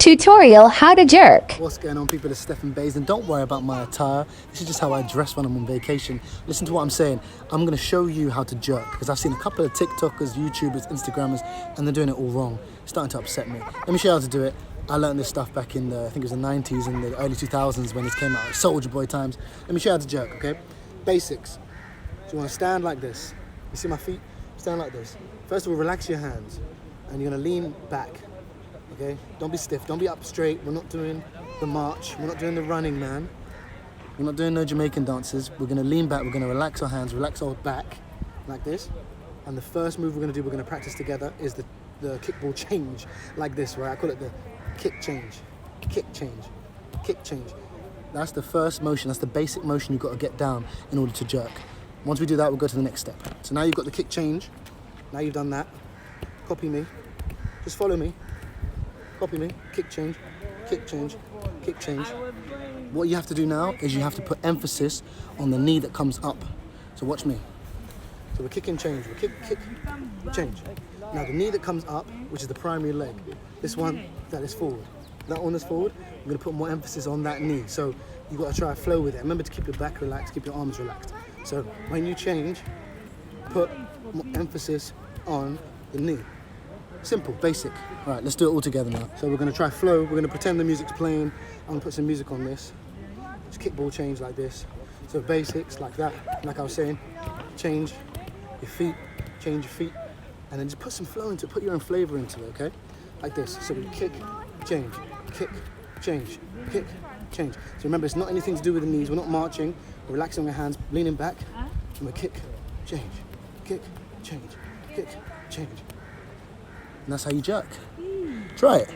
Tutorial how to jerk. What's going on, people? It's Stephen Baisden. Don't worry about my attire. This is just how I dress when I'm on vacation. Listen to what I'm saying. I'm going to show you how to jerk because I've seen a couple of TikTokers, YouTubers, Instagrammers, and they're doing it all wrong. It's starting to upset me. Let me show you how to do it. I learned this stuff back in I think it was the 90s and the early 2000s when this came out, Soldier Boy times. Let me show you how to jerk, okay? Basics. So you want to stand like this. You see my feet? Stand like this. First of all, relax your hands and you're going to lean back. Okay, don't be stiff, don't be up straight. We're not doing the march, we're not doing the running man. We're not doing no Jamaican dances. We're gonna lean back, we're gonna relax our hands, relax our back, like this. And the first move we're gonna do, we're gonna practice together, is the kickball change, like this, right? I call it the kick change, kick change, kick change. That's the first motion, that's the basic motion you've got to get down in order to jerk. Once we do that, we'll go to the next step. So now you've got the kick change, now you've done that. Copy me, just follow me. Copy me, kick change, kick change, kick change. What you have to do now is you have to put emphasis on the knee that comes up. So watch me. So we're kicking change, we're kick, change. Now the knee that comes up, which is the primary leg, this one that is forward. That one is forward, we're gonna put more emphasis on that knee. So you've got to try to flow with it. Remember to keep your back relaxed, keep your arms relaxed. So when you change, put more emphasis on the knee. Simple, basic. All right, let's do it all together now. So we're gonna try flow. We're gonna pretend the music's playing. I'm gonna put some music on this. Just kickball change like this. So basics like that, like I was saying. Change your feet, change your feet, and then just put some flow into it, put your own flavor into it, okay? Like this. So we kick, change, kick, change, kick, change. So remember, it's not anything to do with the knees. We're not marching. We're relaxing our hands, leaning back, and we kick, change, kick, change, kick, change. And that's how you jerk. Try it.